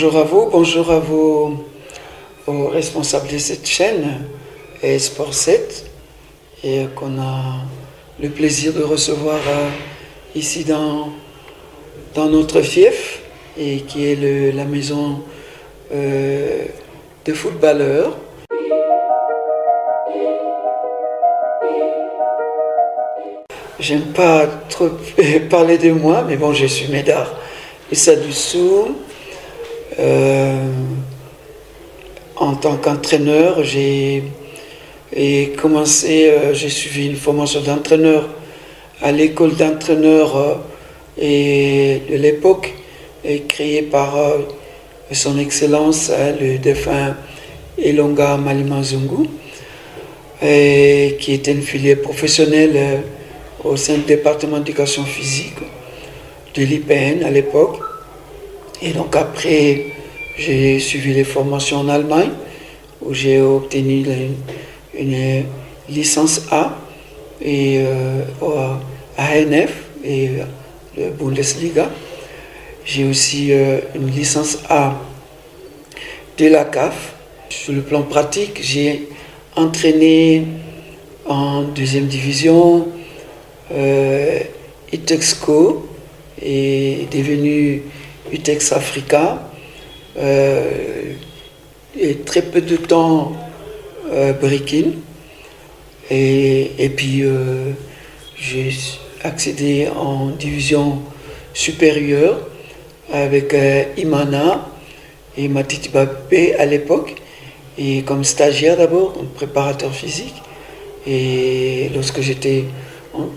bonjour à vous, aux responsables de cette chaîne et Sport 7 et qu'on a le plaisir de recevoir ici dans notre fief et qui est la maison de footballeurs. J'aime pas trop parler de moi, mais bon, je suis Médard Issa Dussou. En tant qu'entraîneur, j'ai suivi une formation d'entraîneur à l'école d'entraîneurs de l'époque, créée par son Excellence, le défunt Elonga Malima Zungu, qui était une filière professionnelle au sein du département d'éducation physique de l'IPN à l'époque. Et donc après, j'ai suivi les formations en Allemagne, où j'ai obtenu une licence A et ANF et le Bundesliga. J'ai aussi une licence A de la CAF. Sur le plan pratique, j'ai entraîné en deuxième division, Itexco est devenu Utex Africa, et très peu de temps Breaking, et puis j'ai accédé en division supérieure avec Imana et Matiti Babé à l'époque, et comme stagiaire d'abord, comme préparateur physique, et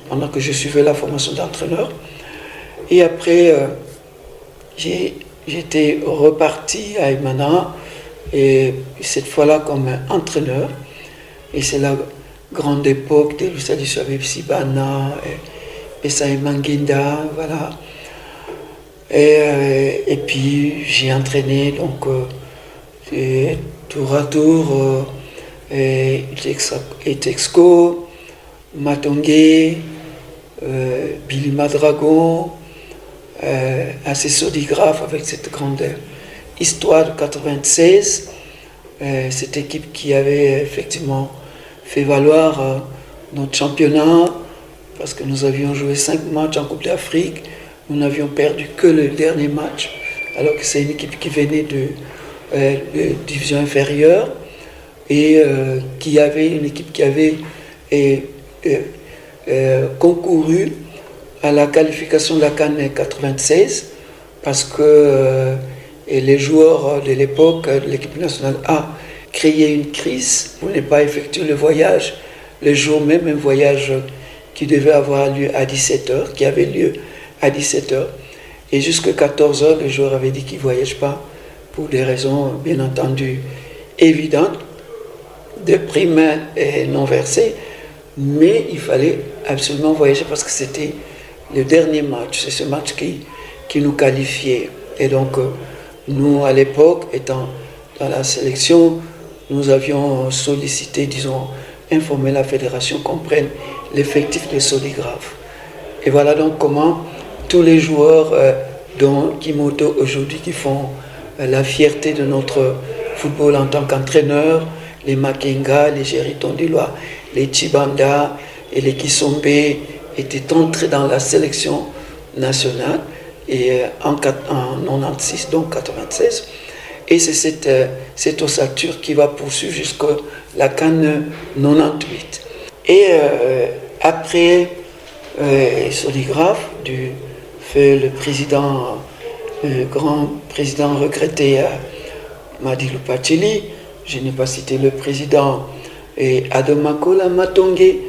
pendant que je suivais la formation d'entraîneur. Et après, j'étais reparti à Imana, et cette fois-là comme entraîneur. Et c'est la grande époque de l'Usadi Suaveb Sibana, Essaï Manginda, voilà. Et puis j'ai entraîné donc tour à tour Etexco, Matongé, Billy Madragon, assez sodigraphe avec cette grande histoire de 96, cette équipe qui avait effectivement fait valoir notre championnat, parce que nous avions joué 5 matchs en Coupe d'Afrique, nous n'avions perdu que le dernier match, alors que c'est une équipe qui venait de division inférieure et qui avait concouru à la qualification de la CAN 96, parce que les joueurs de l'époque de l'équipe nationale A créaient une crise pour ne pas effectuer le voyage le jour même, un voyage qui devait avoir lieu à 17h, qui avait lieu à 17h. Et jusqu'à 14h, les joueurs avaient dit qu'ils ne voyagent pas pour des raisons bien entendu évidentes, de primes non versées, mais il fallait absolument voyager parce que c'était le dernier match, c'est ce match qui nous qualifiait. Et donc, nous, à l'époque, étant dans la sélection, nous avions sollicité, informé la fédération qu'on prenne l'effectif des soligraphes. Et voilà donc comment tous les joueurs dont Kimoto aujourd'hui qui font la fierté de notre football en tant qu'entraîneur, les Makenga, les Gériton Dilois, les Chibanda et les Kisombe étaient entrés dans la sélection nationale et en 96, donc 96. Et c'est cette ossature qui va poursuivre jusqu'à la CAN 98. Et après Soligraphe, du fait le grand président regretté Madi Lupachili, je n'ai pas cité le président Adomakola Matongé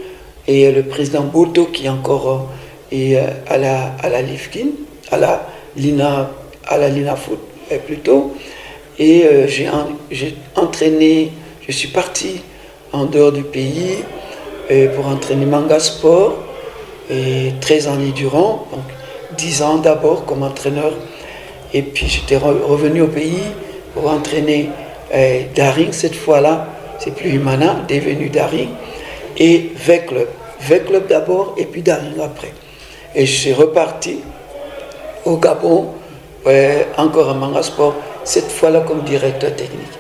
et le président Boto qui est encore à la Lifkin, à la Lina Foot plutôt. Et j'ai entraîné, je suis parti en dehors du pays pour entraîner Manga Sport, et 13 années durant, donc 10 ans d'abord comme entraîneur, et puis j'étais revenu au pays pour entraîner Daring cette fois-là, c'est plus Imana, devenu Daring, et V-Club d'abord, et puis Daring après. Et je suis reparti au Gabon, encore à Manga Sport, cette fois-là comme directeur technique.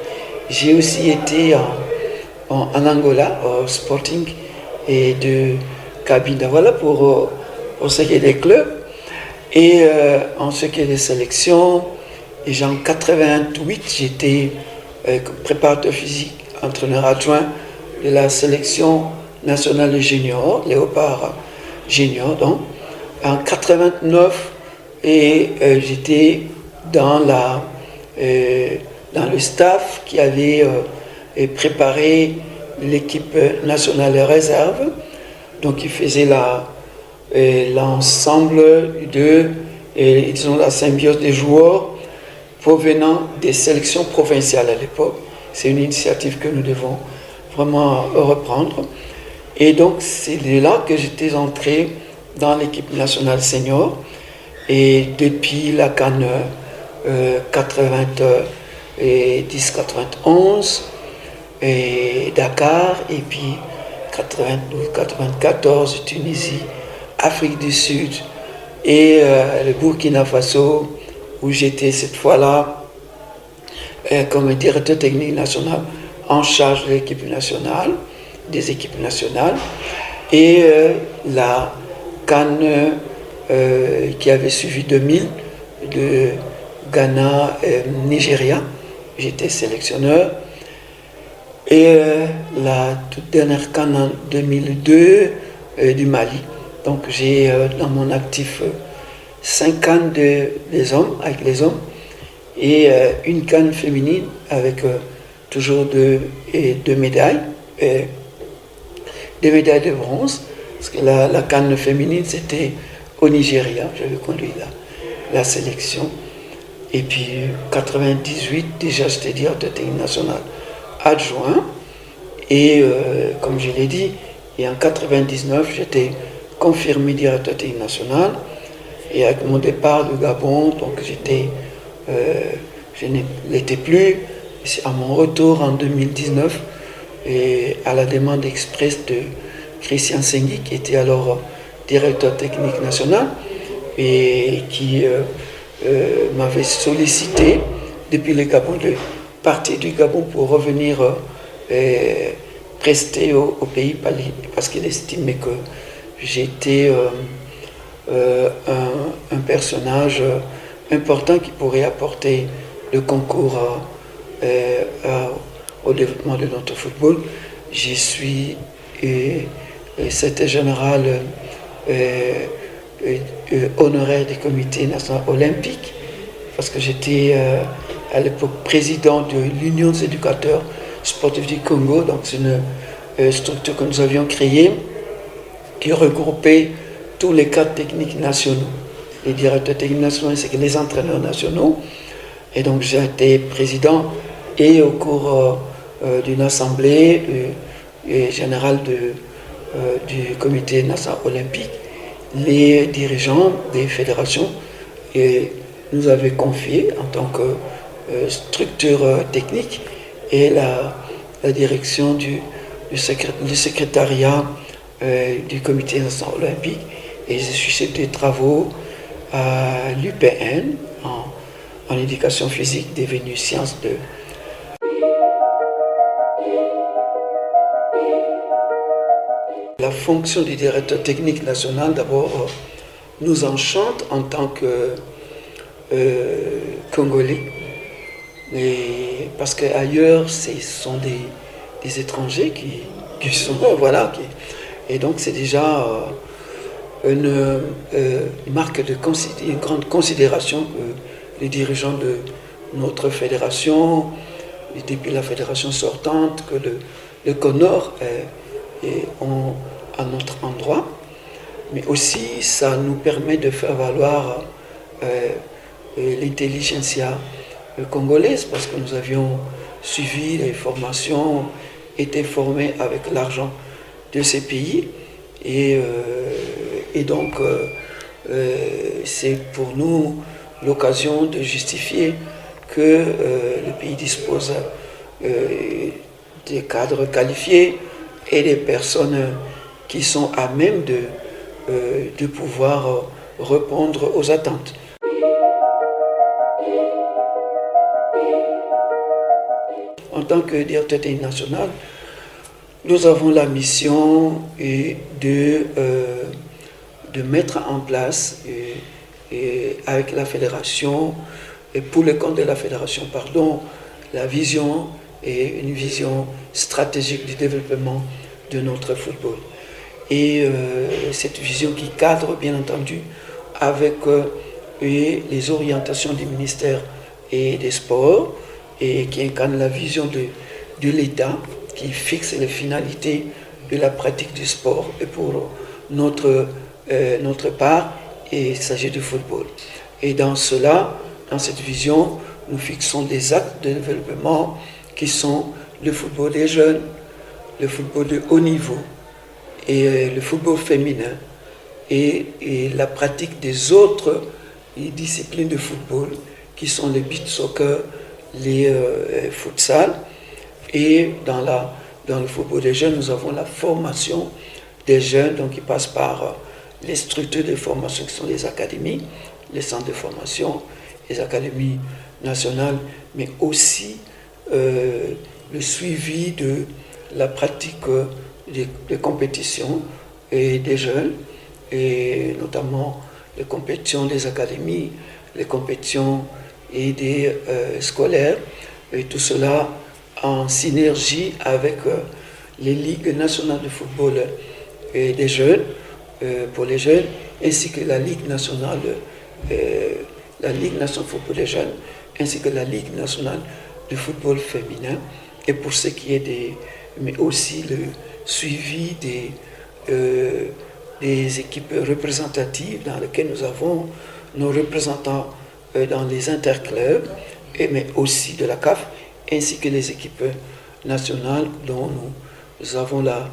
J'ai aussi été en Angola, au Sporting et de Cabinda. Voilà pour ce qui est des clubs. Et en ce qui est des sélections, déjà en 88, j'étais préparateur physique, entraîneur adjoint de la sélection nationale junior, Léopard junior. Donc, en 89, et j'étais dans le staff qui avait préparé l'équipe nationale de réserve. Donc, il faisait l'ensemble disons, la symbiose des joueurs provenant des sélections provinciales à l'époque. C'est une initiative que nous devons vraiment reprendre. Et donc, c'est de là que j'étais entré dans l'équipe nationale senior. Et depuis la CAN 90-91, et Dakar, et puis 92-94, Tunisie, Afrique du Sud et le Burkina Faso, où j'étais cette fois-là comme directeur technique national en charge de l'équipe nationale, des équipes nationales, et la CAN qui avait suivi 2000 de Ghana, Nigeria, j'étais sélectionneur. Et la toute dernière CAN en 2002 du Mali. Donc j'ai dans mon actif 5 CAN avec les hommes et une CAN féminine avec toujours deux médailles, des médailles de bronze, parce que la CAN féminine c'était au Nigeria, j'avais conduit la sélection. Et puis 98, déjà j'étais directeur technique national adjoint, et comme je l'ai dit, et en 99 j'étais confirmé directeur technique national, et avec mon départ du Gabon, donc je ne l'étais plus. À mon retour en 2019, et à la demande express de Christian Sengui, qui était alors directeur technique national, et qui m'avait sollicité depuis le Gabon, de partir du Gabon pour revenir rester au pays, parce qu'il estimait que j'étais un personnage important qui pourrait apporter le concours au développement de notre football. Je suis secrétaire général honoraire du comité national olympique, parce que j'étais à l'époque président de l'Union des éducateurs sportifs du Congo. Donc c'est une structure que nous avions créée qui regroupait tous les cadres techniques nationaux. Les directeurs techniques nationaux, c'est que les entraîneurs nationaux. Et donc j'ai été président, et au cours d'une assemblée générale du comité national olympique, les dirigeants des fédérations nous avaient confié en tant que structure technique et la direction du secrétariat du comité national olympique, et je suis chef des travaux à l'UPN en éducation physique, devenue sciences de. La fonction du directeur technique national, d'abord, nous enchante en tant que Congolais, parce qu'ailleurs, ce sont des étrangers qui sont, voilà, et donc c'est déjà une marque une grande considération que les dirigeants de notre fédération, et depuis la fédération sortante, que le CONOR ont à notre endroit, mais aussi ça nous permet de faire valoir l'intelligentsia congolaise, parce que nous avions suivi les formations, été formés avec l'argent de ces pays, et donc c'est pour nous l'occasion de justifier que le pays dispose des cadres qualifiés et des personnes qui sont à même de pouvoir répondre aux attentes. en tant que directeur technique national, nous avons la mission de mettre en place avec la fédération, et pour le compte de la fédération, la vision et une vision stratégique du développement de notre football. Et cette vision qui cadre bien entendu avec les orientations du ministère et des Sports et qui incarne la vision de l'État qui fixe les finalités de la pratique du sport. Et pour notre part, il s'agit du football. Et dans cela, dans cette vision, nous fixons des actes de développement qui sont le football des jeunes, le football de haut niveau et le football féminin et la pratique des autres disciplines de football qui sont le beach soccer, les futsal. Et dans le football des jeunes, nous avons la formation des jeunes, donc qui passe par les structures de formation qui sont les académies, les centres de formation, les académies nationales, mais aussi le suivi de la pratique des compétitions et des jeunes, et notamment les compétitions des académies, les compétitions et des scolaires, et tout cela en synergie avec les ligues nationales de football et des jeunes, pour les jeunes, ainsi que la Ligue nationale de football des jeunes, ainsi que la Ligue nationale de football féminin, et pour ce qui est mais aussi le suivi des équipes représentatives dans lesquelles nous avons nos représentants dans les interclubs, mais aussi de la CAF, ainsi que les équipes nationales dont nous avons là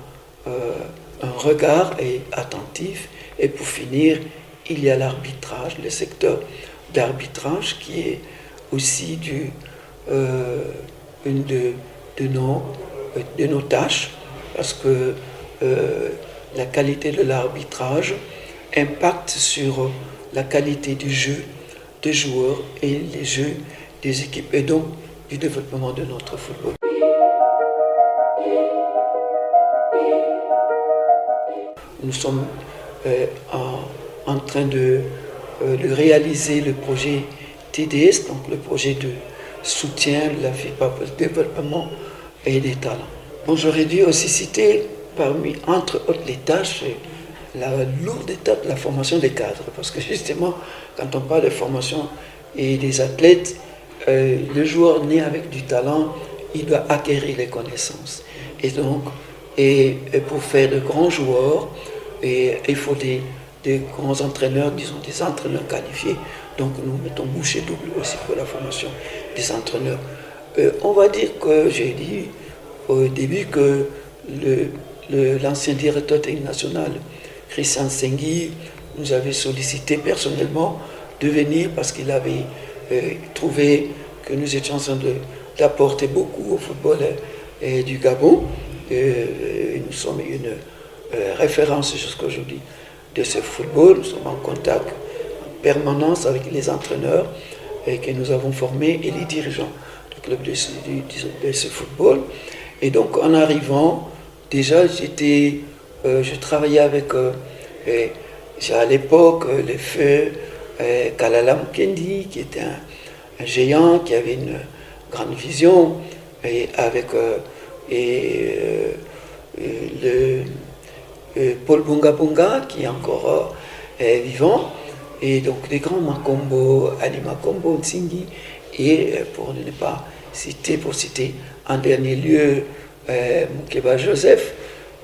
un regard attentif. Et pour finir, il y a l'arbitrage, le secteur d'arbitrage qui est aussi une de nos tâches, parce que la qualité de l'arbitrage impacte sur la qualité du jeu des joueurs et les jeux des équipes, et donc du développement de notre football. Nous sommes en train de réaliser le projet TDS, donc le projet de soutien de la FIPA pour le développement et des talents. Bon, j'aurais dû aussi citer, entre autres les tâches, la lourde étape de la formation des cadres, parce que justement, quand on parle de formation et des athlètes, le joueur né avec du talent, il doit acquérir les connaissances. Et donc, pour faire de grands joueurs, il faut des grands entraîneurs, disons des entraîneurs qualifiés. Donc nous mettons bouchée double aussi pour la formation des entraîneurs. On va dire que j'ai dit au début que l'ancien directeur technique national, Christian Sengui, nous avait sollicité personnellement de venir parce qu'il avait trouvé que nous étions en train d'apporter beaucoup au football du Gabon. Nous sommes une référence jusqu'à aujourd'hui de ce football. Nous sommes en contact en permanence avec les entraîneurs que nous avons formés et les dirigeants du club de ce football. Et donc en arrivant, déjà je travaillais avec, à l'époque, le feu Kalala Mukendi, qui était un géant, qui avait une grande vision, et avec Paul Bunga Bunga, qui est encore vivant, et donc des grands Makombo, Ali Makombo, Nsingi, et pour ne pas citer, en dernier lieu Moukeba Joseph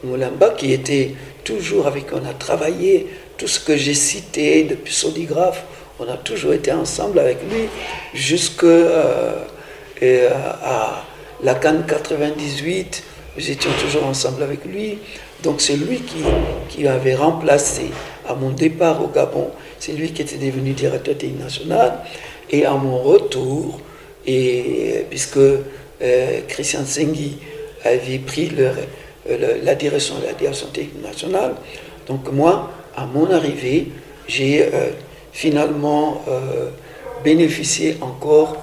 Moulamba, qui était toujours avec, on a travaillé, tout ce que j'ai cité depuis Sodigraphe, on a toujours été ensemble avec lui, jusqu'à la CAN 98, nous étions toujours ensemble avec lui. Donc c'est lui qui avait remplacé à mon départ au Gabon, c'est lui qui était devenu directeur technique national, et à mon retour, puisque Christian Sengui avait pris la direction de la direction technique nationale, donc moi, à mon arrivée, j'ai finalement bénéficié encore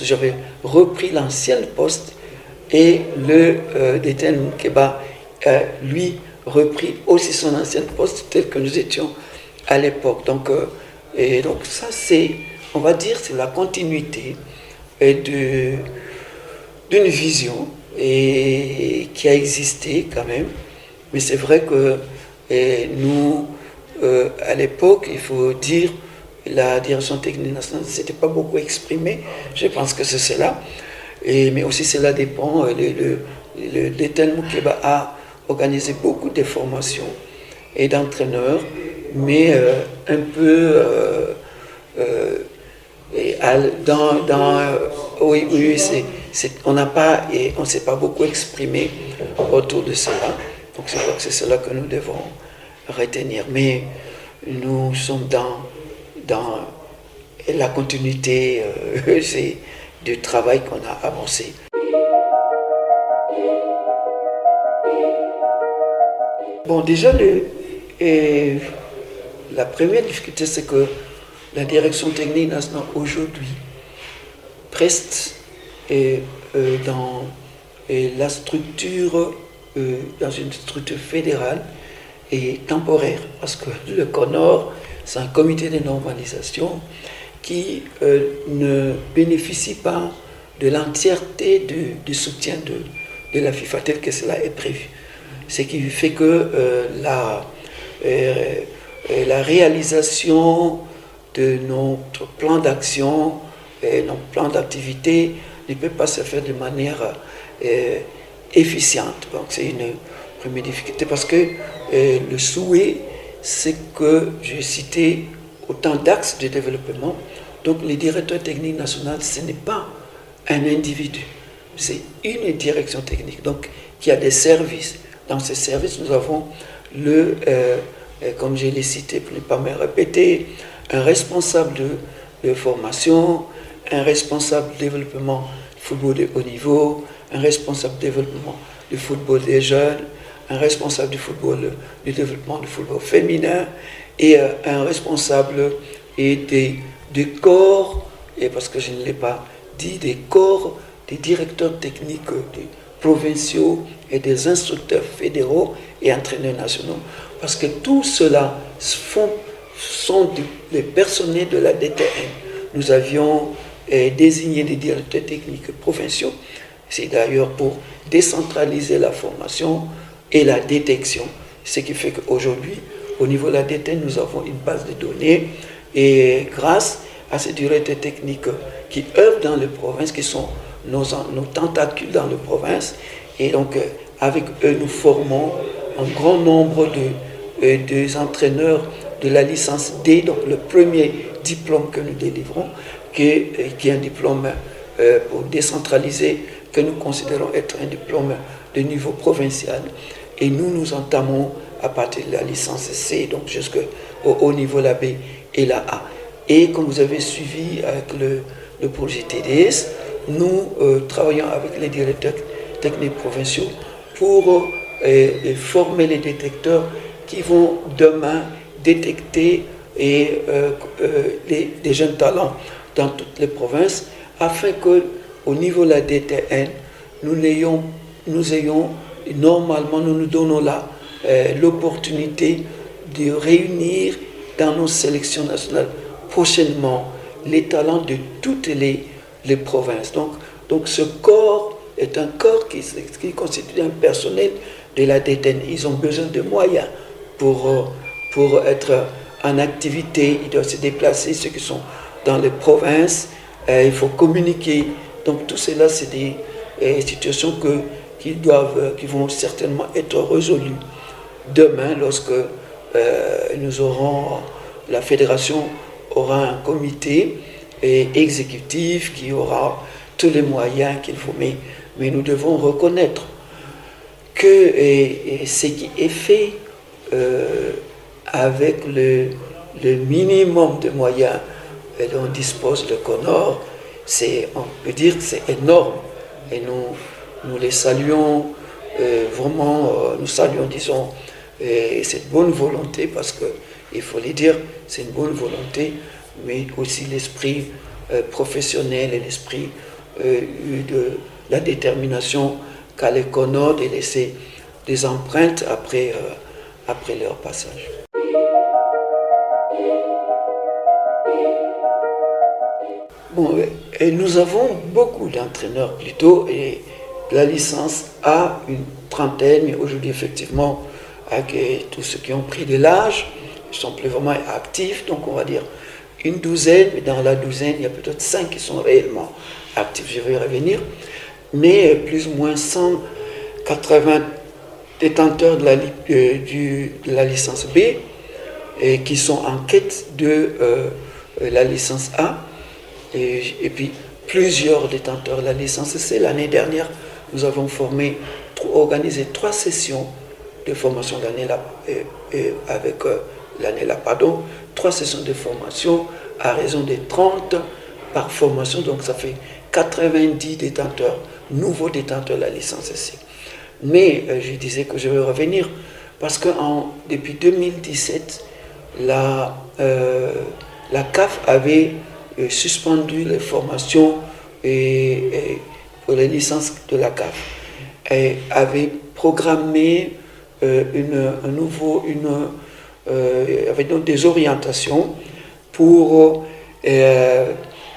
j'avais repris l'ancien poste et le DTN Moukeba a, lui, repris aussi son ancien poste tel que nous étions à l'époque. Donc ça, c'est, on va dire, c'est la continuité d'une vision qui a existé quand même. Mais c'est vrai que nous, à l'époque, il faut dire, la direction technique nationale ne s'était pas beaucoup exprimée. Je pense que c'est cela. Mais aussi cela dépend. Le DTN Moukeba a organisé beaucoup de formations et d'entraîneurs, mais un peu oui, on n'a pas et on ne s'est pas beaucoup exprimé autour de cela. Donc je crois que c'est cela que nous devons retenir. Mais nous sommes dans la continuité du travail qu'on a avancé. Bon, déjà, la première difficulté, c'est que la direction technique nationale aujourd'hui reste dans la structure, dans une structure fédérale et temporaire, parce que le CONOR, c'est un comité de normalisation qui ne bénéficie pas de l'entièreté du soutien de la FIFA tel que cela est prévu. Ce qui fait que la réalisation de notre plan d'action et notre plan d'activité ne peut pas se faire de manière efficiente. Donc c'est une première difficulté parce que le souhait, c'est que j'ai cité autant d'axes de développement. Donc le directeur technique national, ce n'est pas un individu, c'est une direction technique donc qui a des services. Dans ces services, nous avons comme je l'ai cité pour ne pas me répéter, un responsable de formation, un responsable de développement du football de haut niveau, un responsable de développement du football des jeunes, un responsable du développement du football féminin et un responsable des corps, et parce que je ne l'ai pas dit, des corps des directeurs techniques des provinciaux et des instructeurs fédéraux et entraîneurs nationaux. Parce que tout cela sont les personnels de la DTN. Nous avions désigné des directeurs techniques provinciaux. C'est d'ailleurs pour décentraliser la formation et la détection. Ce qui fait qu'aujourd'hui, au niveau de la DTN, nous avons une base de données. Et grâce à ces directeurs techniques qui œuvrent dans les provinces, qui sont nos tentacules dans les provinces, et donc avec eux, nous formons un grand nombre des entraîneurs de la licence D, donc le premier diplôme que nous délivrons, qui est un diplôme pour décentraliser, que nous considérons être un diplôme de niveau provincial. Et nous entamons à partir de la licence C, donc jusqu'au haut niveau, la B et la A. Et comme vous avez suivi avec le projet TDS, nous travaillons avec les directeurs techniques provinciaux pour former les détecteurs qui vont demain détecter des jeunes talents dans toutes les provinces, afin qu'au niveau de la DTN, nous ayons normalement, nous donnons l'opportunité de réunir dans nos sélections nationales prochainement les talents de toutes les provinces. Donc ce corps est un corps qui constitue un personnel de la DTN. Ils ont besoin de moyens pour être en activité. Ils doivent se déplacer, ceux qui sont dans les provinces. Il faut communiquer. Donc tout cela, c'est des situations qui vont certainement être résolues demain lorsque la fédération aura un comité exécutif qui aura tous les moyens qu'il faut. Mais nous devons reconnaître que ce qui est fait avec le minimum de moyens dont dispose le CONOR, on peut dire que c'est énorme. Et nous les saluons vraiment, nous saluons, disons, cette bonne volonté, parce qu'il faut le dire, c'est une bonne volonté, mais aussi l'esprit professionnel et l'esprit la détermination qu'a les Conor de laisser des empreintes après leur passage. Bon, et nous avons beaucoup d'entraîneurs plutôt, et la licence A, une trentaine, mais aujourd'hui effectivement, avec tous ceux qui ont pris de l'âge, ils sont plus vraiment actifs, donc on va dire une douzaine, mais dans la douzaine, il y a peut-être 5 qui sont réellement actifs, je vais y revenir, mais plus ou moins 180 détenteurs de la licence B et qui sont en quête de la licence A. Et puis plusieurs détenteurs de la licence C. L'année dernière, nous avons organisé 3 sessions de formation avec l'année là, 3 sessions de formation à raison de 30 par formation, donc ça fait 90 détenteurs, nouveaux détenteurs de la licence C. Mais je disais que je vais revenir parce que depuis 2017, la CAF avait suspendu les formations pour les licences de la CAF et avait programmé avec donc des orientations pour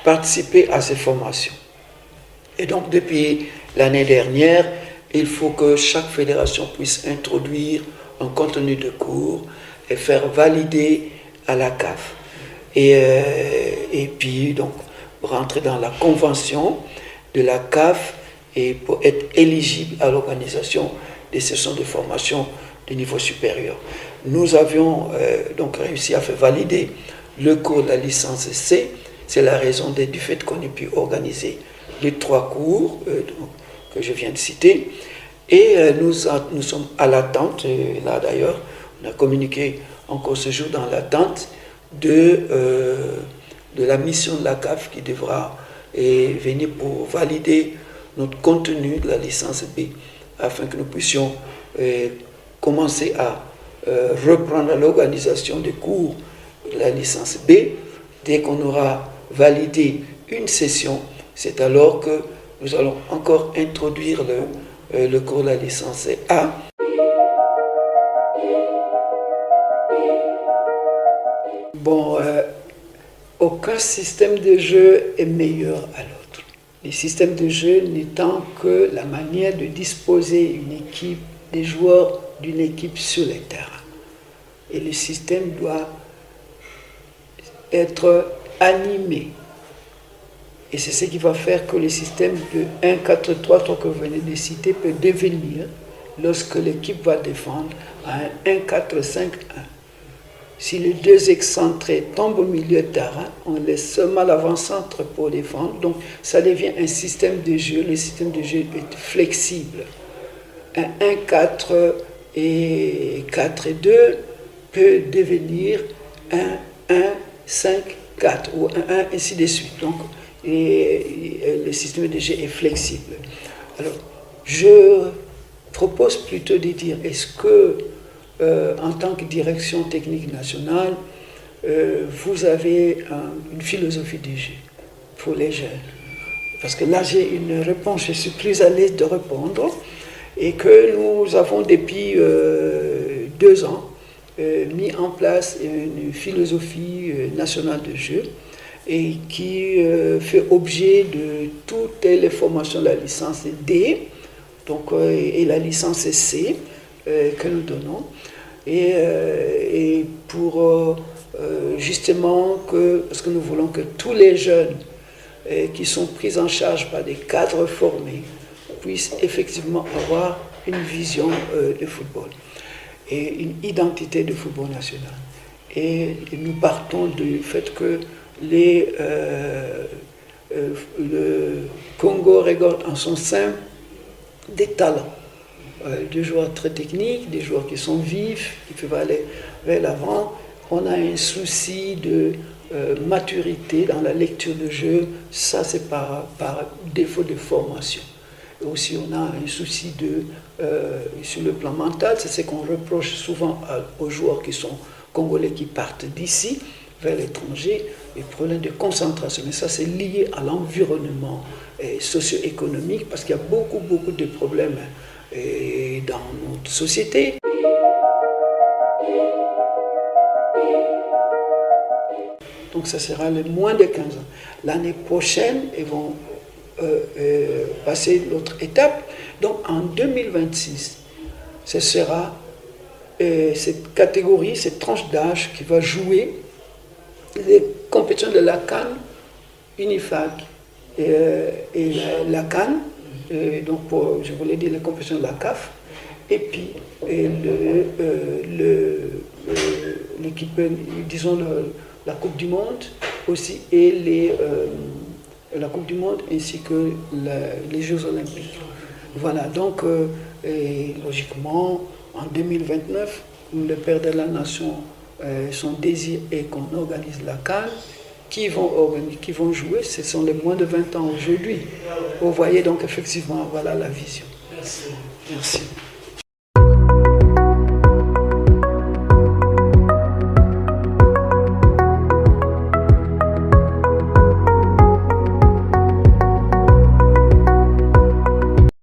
participer à ces formations. Et donc depuis l'année dernière, il faut que chaque fédération puisse introduire un contenu de cours et faire valider à la CAF. Et puis donc rentrer dans la convention de la CAF et pour être éligible à l'organisation des sessions de formation de niveau supérieur. Nous avions donc réussi à faire valider le cours de la licence C. C'est la raison du fait qu'on ait pu organiser les 3 cours que je viens de citer. Et nous sommes à l'attente, et là d'ailleurs, on a communiqué encore ce jour dans l'attente de la mission de la CAF qui devra venir pour valider notre contenu de la licence B afin que nous puissions commencer à reprendre l'organisation des cours de la licence B. Dès qu'on aura validé une session, c'est alors que nous allons encore introduire le cours de la licence A. Bon, aucun système de jeu est meilleur à l'autre. Les systèmes de jeu n'étant que la manière de disposer une équipe, des joueurs d'une équipe sur les terrains. Et le système doit être animé. Et c'est ce qui va faire que le système de 1-4-3 que vous venez de citer peut devenir, lorsque l'équipe va défendre, à un 1-4-5-1. Si les 2 excentrés tombent au milieu de terrain, on laisse seulement l'avant-centre pour défendre. Donc ça devient un système de jeu. Le système de jeu est flexible. Un 1-4 et 4-2 peut devenir un 1-5-4 ou un 1 ainsi de suite. Donc le système de jeu est flexible. Alors je propose plutôt de dire, est-ce que en tant que direction technique nationale, vous avez une philosophie du jeu pour les jeunes? Parce que là, j'ai une réponse, je suis plus à l'aise de répondre, et que nous avons depuis 2 ans mis en place une philosophie nationale de jeu et qui fait objet de toutes les formations de la licence D donc, et la licence C que nous donnons. Et pour justement parce que nous voulons que tous les jeunes qui sont pris en charge par des cadres formés puissent effectivement avoir une vision de football et une identité de football national. Et nous partons du fait que le Congo regorge en son sein des talents. Des joueurs très techniques, des joueurs qui sont vifs, qui peuvent aller vers l'avant. On a un souci de maturité dans la lecture de jeu, ça c'est par défaut de formation. Et aussi on a un souci sur le plan mental, c'est ce qu'on reproche souvent aux joueurs qui sont congolais qui partent d'ici vers l'étranger, des problèmes de concentration. Mais ça, c'est lié à l'environnement socio-économique parce qu'il y a beaucoup de problèmes dans notre société. Donc ça sera le moins de 15 ans. L'année prochaine, ils vont passer l'autre étape. Donc en 2026, ce sera cette catégorie, cette tranche d'âge qui va jouer les compétitions de la CAN, UNIFAC et la CAN, donc je voulais dire les compétitions de la CAF, et puis l'équipe, disons la Coupe du Monde aussi, et la Coupe du Monde ainsi que les Jeux Olympiques. Voilà, donc logiquement, en 2029, le père de la nation, son désir est qu'on organise la CAN. Qui vont jouer, ce sont les moins de 20 ans aujourd'hui. Vous voyez donc effectivement, voilà la vision. Merci. Merci.